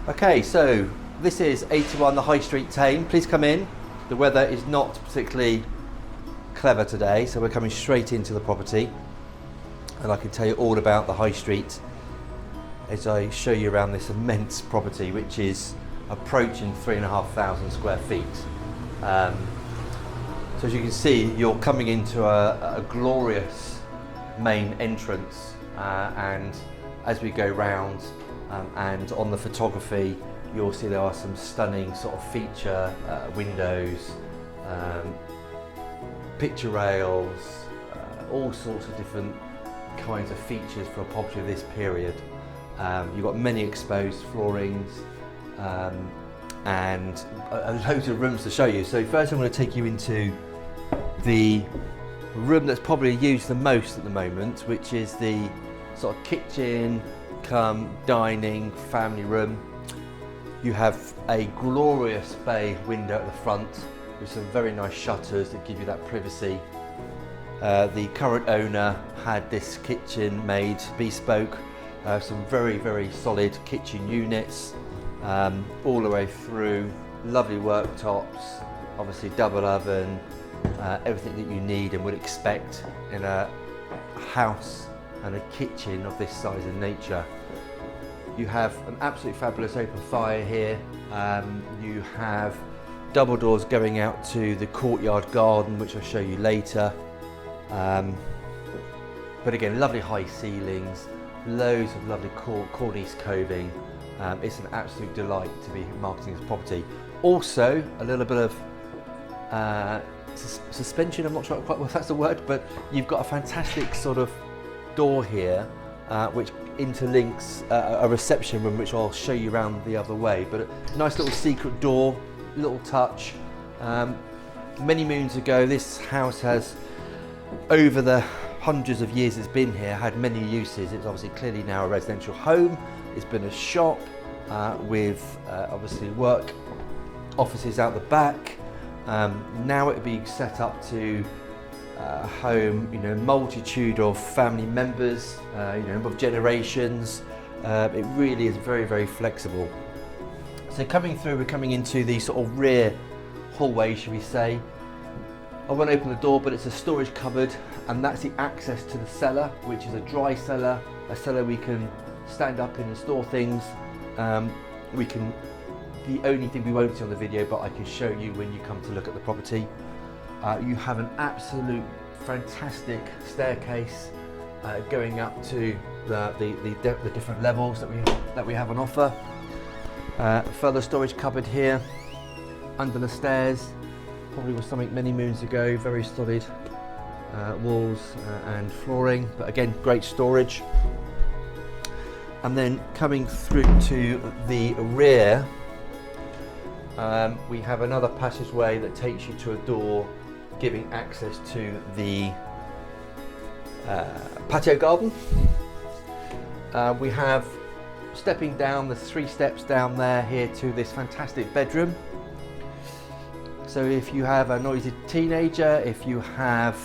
Okay, so this is 81 the High Street, Thame. Please come in. The weather is not particularly clever today, so we're coming straight into the property, and I can tell you all about the High Street as I show you around this immense property, which is approaching 3,500 square feet. So as you can see, you're coming into a glorious main entrance, and as we go round and on the photography, you'll see there are some stunning sort of feature windows, picture rails, all sorts of different kinds of features for a property of this period. You've got many exposed floorings and loads of rooms to show you. So first I'm going to take you into the room that's probably used the most at the moment, which is the sort of kitchen come dining family room. You have a glorious bay window at the front with some very nice shutters that give you that privacy. The current owner had this kitchen made bespoke, some very, very solid kitchen units all the way through, lovely worktops, obviously double oven, everything that you need and would expect in a house and a kitchen of this size and nature. You have an absolutely fabulous open fire here. You have double doors going out to the courtyard garden, which I'll show you later. But again, lovely high ceilings, loads of lovely cornice coving. It's an absolute delight to be marketing this property. Also, a little bit of suspension, I'm not sure quite if that's the word, but you've got a fantastic sort of door here which interlinks a reception room, which I'll show you around the other way. But a nice little secret door, little touch. Many moons ago, this house has, over the hundreds of years it's been here, had many uses. It's obviously clearly now a residential home. It's been a shop with obviously work offices out the back. Now it would be set up to home, multitude of family members, of generations. It really is very, very flexible. So coming through, we're coming into the sort of rear hallway, should we say. I won't open the door, but it's a storage cupboard, and that's the access to the cellar, which is a dry cellar, a cellar we can stand up in and store things. The only thing we won't see on the video, but I can show you when you come to look at the property. You have an absolute fantastic staircase going up to the different levels that we have on offer. Further storage cupboard here under the stairs, probably was something many moons ago. Very solid walls and flooring, but again, great storage. And then coming through to the rear, we have another passageway that takes you to a door giving access to the patio garden. We have, stepping down, the 3 steps down there here to this fantastic bedroom. So if you have a noisy teenager, if you have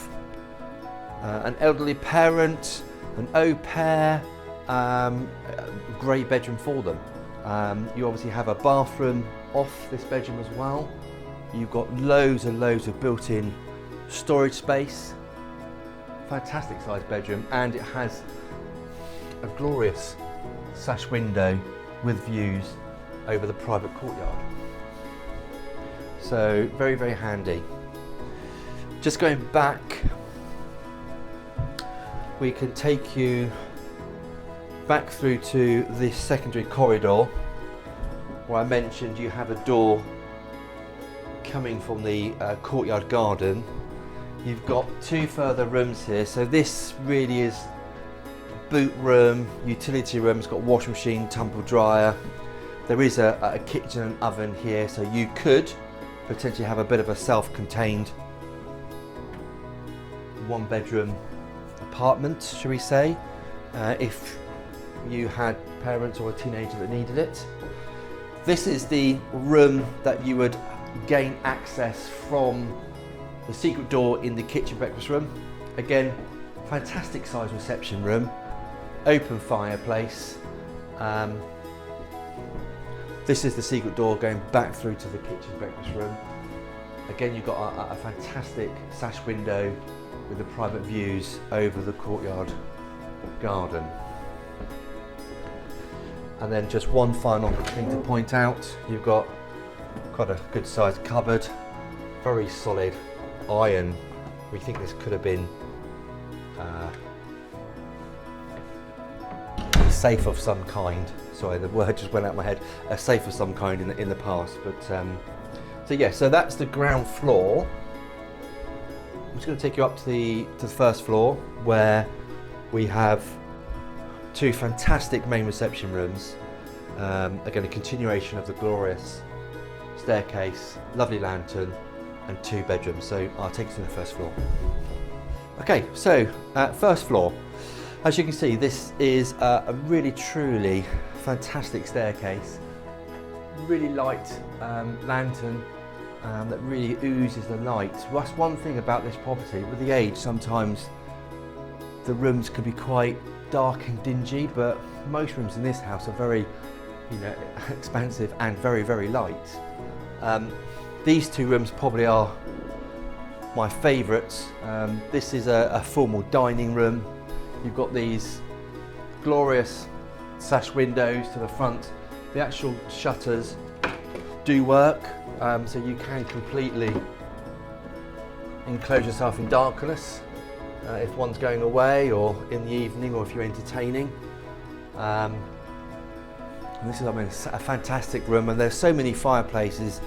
an elderly parent, an au pair, great bedroom for them. You obviously have a bathroom off this bedroom as well. You've got loads and loads of built-in storage space. Fantastic sized bedroom, and it has a glorious sash window with views over the private courtyard. So very, very handy. Just going back, we can take you back through to this secondary corridor where I mentioned you have a door coming from the courtyard garden. You've got 2 further rooms here, so this really is boot room, utility room. It's got washing machine, tumble dryer. There is a kitchen and oven here, so you could potentially have a bit of a self-contained 1-bedroom apartment, shall we say, if you had parents or a teenager that needed it. This is the room that you would gain access from the secret door in the kitchen breakfast room. Again, fantastic size reception room, open fireplace, This is the secret door going back through to the kitchen breakfast room. Again, you've got a fantastic sash window with the private views over the courtyard garden. And then just one final thing to point out, you've got quite a good sized cupboard, very solid iron. We think this could have been a safe of some kind. Sorry, the word just went out of my head. A safe of some kind in the past. But so yeah, so that's the ground floor. I'm just going to take you up to the first floor, where we have two fantastic main reception rooms. Again, a continuation of the glorious staircase, lovely lantern, and 2 bedrooms. So I'll take you to the first floor. Okay, so first floor. As you can see, this is a really truly fantastic staircase. Really light lantern that really oozes the light. Well, that's one thing about this property. With the age, sometimes the rooms can be quite dark and dingy, but most rooms in this house are very, expansive and very, very light. These 2 rooms probably are my favourites. This is a formal dining room. You've got these glorious sash windows to the front. The actual shutters do work, so you can completely enclose yourself in darkness if one's going away or in the evening, or if you're entertaining. And this is, a fantastic room, and there's so many fireplaces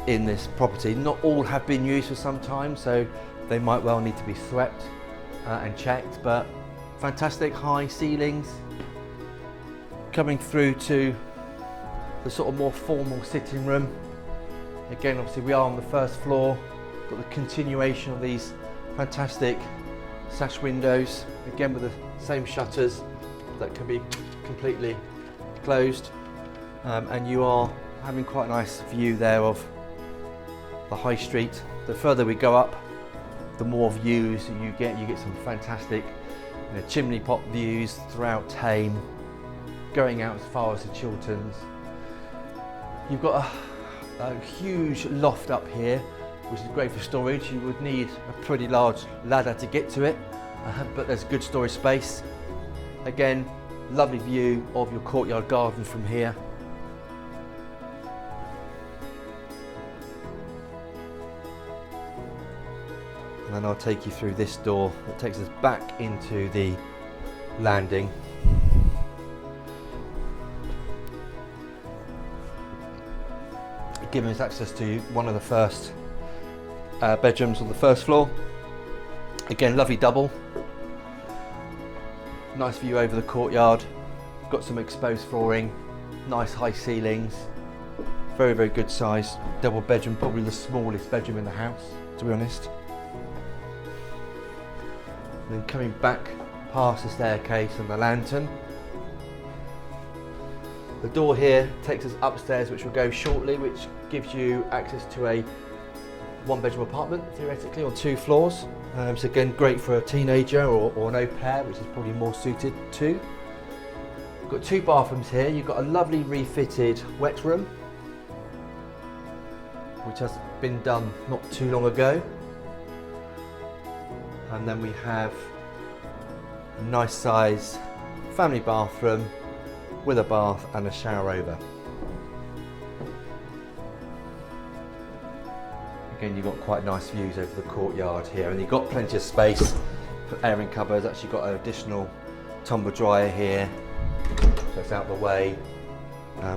in this property. Not all have been used for some time, so they might well need to be swept and checked, but fantastic high ceilings coming through to the sort of more formal sitting room. Again, obviously we are on the first floor, got the continuation of these fantastic sash windows, again with the same shutters that can be completely closed, and you are having quite a nice view there of the high street. The further we go up, the more views you get some fantastic chimney pot views throughout Thame, going out as far as the Chilterns. You've got a huge loft up here, which is great for storage. You would need a pretty large ladder to get to it, but there's good storage space. Again, lovely view of your courtyard garden from here. And then I'll take you through this door that takes us back into the landing. Giving us access to one of the first bedrooms on the first floor. Again, lovely double. Nice view over the courtyard. Got some exposed flooring, nice high ceilings. Very, very good size double bedroom, probably the smallest bedroom in the house, to be honest. And then coming back past the staircase and the lantern. The door here takes us upstairs, which will go shortly, which gives you access to a 1-bedroom apartment, theoretically, on 2 floors. So again, great for a teenager or an au pair, which is probably more suited to. You've got 2 bathrooms here. You've got a lovely refitted wet room, which has been done not too long ago. And then we have a nice size family bathroom with a bath and a shower over. Again, you've got quite nice views over the courtyard here, and you've got plenty of space for airing cupboards. Actually got an additional tumble dryer here, so it's out of the way,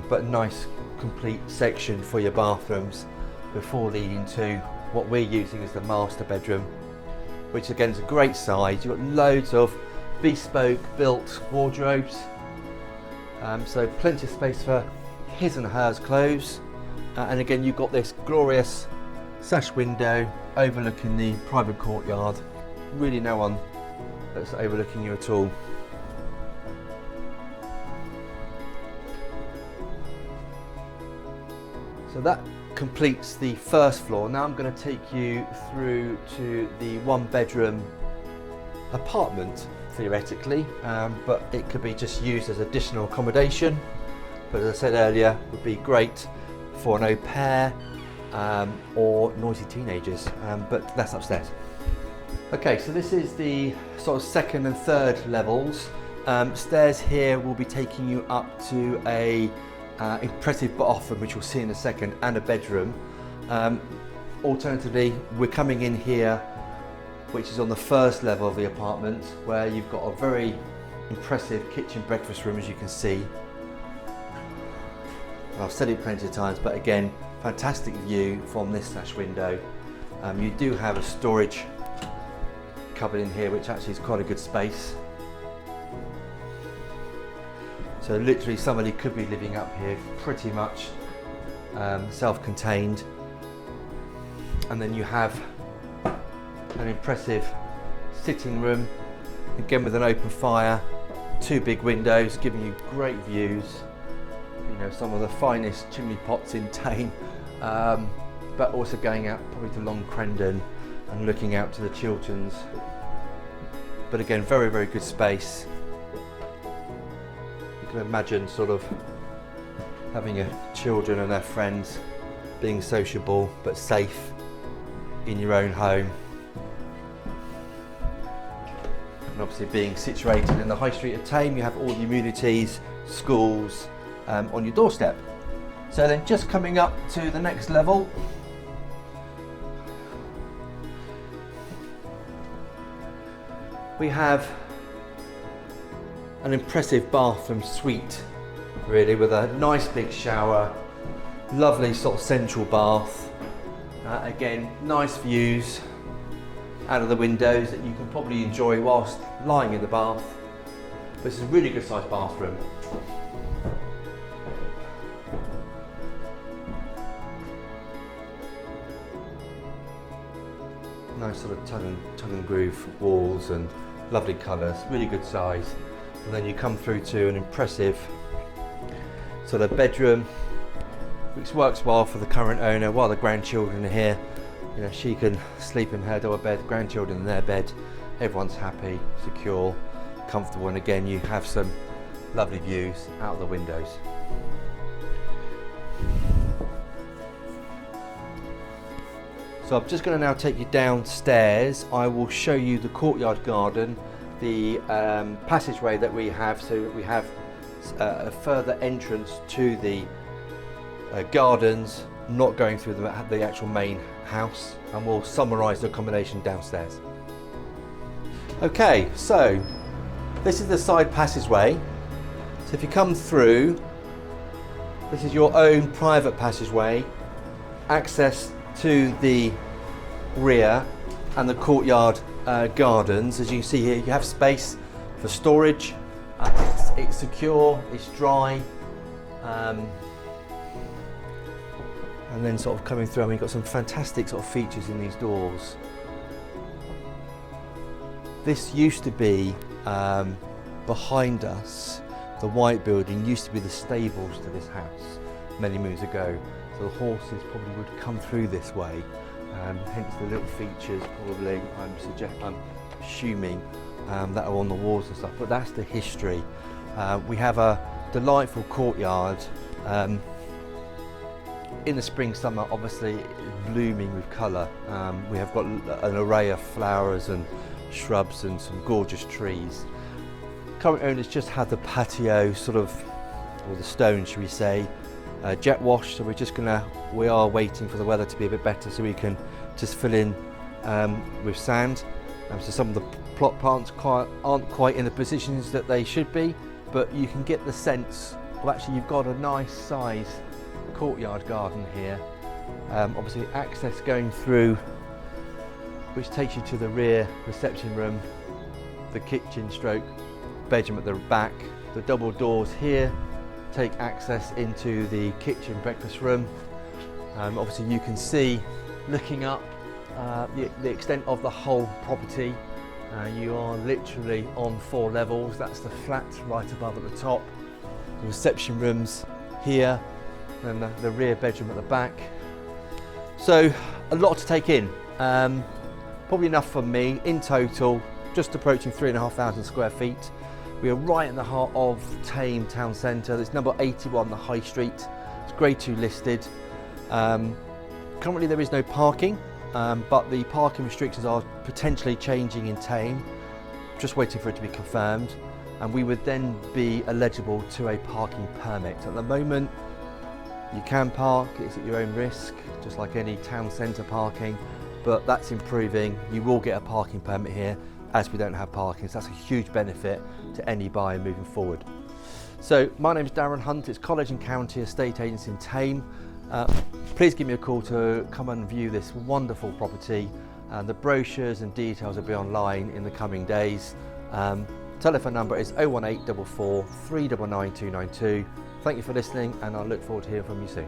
but a nice complete section for your bathrooms before leading to what we're using as the master bedroom, which again is a great size. You've got loads of bespoke built wardrobes, so plenty of space for his and hers clothes, and again you've got this glorious sash window overlooking the private courtyard. Really no one that's overlooking you at all. So that completes the first floor. Now I'm going to take you through to the 1-bedroom apartment, theoretically, but it could be just used as additional accommodation but as I said earlier, would be great for an au pair or noisy teenagers, but that's upstairs. Okay, so this is the sort of second and third levels. Stairs here will be taking you up to a impressive bathroom, which you'll see in a second, and a bedroom. Alternatively, we're coming in here, which is on the first level of the apartment, where you've got a very impressive kitchen breakfast room, as you can see. I've said it plenty of times, but again, fantastic view from this sash window. You do have a storage cupboard in here, which actually is quite a good space. So literally somebody could be living up here, pretty much self-contained. And then you have an impressive sitting room, again with an open fire, 2 big windows giving you great views. You know, some of the finest chimney pots in Thame, but also going out probably to Long Crendon and looking out to the Chilterns. But again, very, very good space. You can imagine sort of having children and their friends being sociable but safe in your own home. And obviously being situated in the high street of Thame, you have all the amenities, schools on your doorstep. So then just coming up to the next level, we have an impressive bathroom suite, really, with a nice big shower, lovely sort of central bath. Again, nice views out of the windows that you can probably enjoy whilst lying in the bath. This is a really good sized bathroom. Nice sort of tongue and groove walls and lovely colours, really good size. And then you come through to an impressive sort of bedroom, which works well for the current owner while the grandchildren are here. You know, she can sleep in her double bed, grandchildren in their bed, everyone's happy, secure, comfortable, and again you have some lovely views out of the windows. So I'm just going to now take you downstairs. I will show you the courtyard garden, the passageway that we have. So we have a further entrance to the gardens, not going through the actual main house, and we'll summarise the accommodation downstairs. Okay, so this is the side passageway. So if you come through, this is your own private passageway, access to the rear and the courtyard gardens. As you can see here, you have space for storage. It's secure, it's dry, and then sort of coming through, we've got some fantastic sort of features in these doors. This used to be behind us, the white building used to be the stables to this house many moons ago. So the horses probably would come through this way, hence the little features probably, I'm assuming, that are on the walls and stuff, but that's the history. We have a delightful courtyard. In the spring, summer, obviously blooming with colour. We have got an array of flowers and shrubs and some gorgeous trees. Current owners just had the patio sort of, or the stone should we say, jet wash, so we are waiting for the weather to be a bit better so we can just fill in with sand. So some of the plot plants aren't quite in the positions that they should be, but you can get the sense of actually you've got a nice size courtyard garden here. Obviously access going through, which takes you to the rear reception room, the kitchen stroke bedroom at the back. The double doors here take access into the kitchen breakfast room. Obviously you can see, looking up, the extent of the whole property. You are literally on 4 levels. That's the flat right above at the top. The reception rooms here, and the rear bedroom at the back. So a lot to take in. Probably enough for me in total, just approaching 3,500 square feet. We are right in the heart of Thame town centre. It's number 81 the High Street. It's grade 2 listed. Currently there is no parking, but the parking restrictions are potentially changing in Thame. Just waiting for it to be confirmed, and we would then be eligible to a parking permit. At the moment, you can park, it's at your own risk, just like any town centre parking, but that's improving. You will get a parking permit here, as we don't have parking, so that's a huge benefit to any buyer moving forward. So my name is Darren Hunt, it's College and County Estate Agents in Thame. Please give me a call to come and view this wonderful property. The brochures and details will be online in the coming days. Telephone number is 01844 399 292. Thank you for listening, and I look forward to hearing from you soon.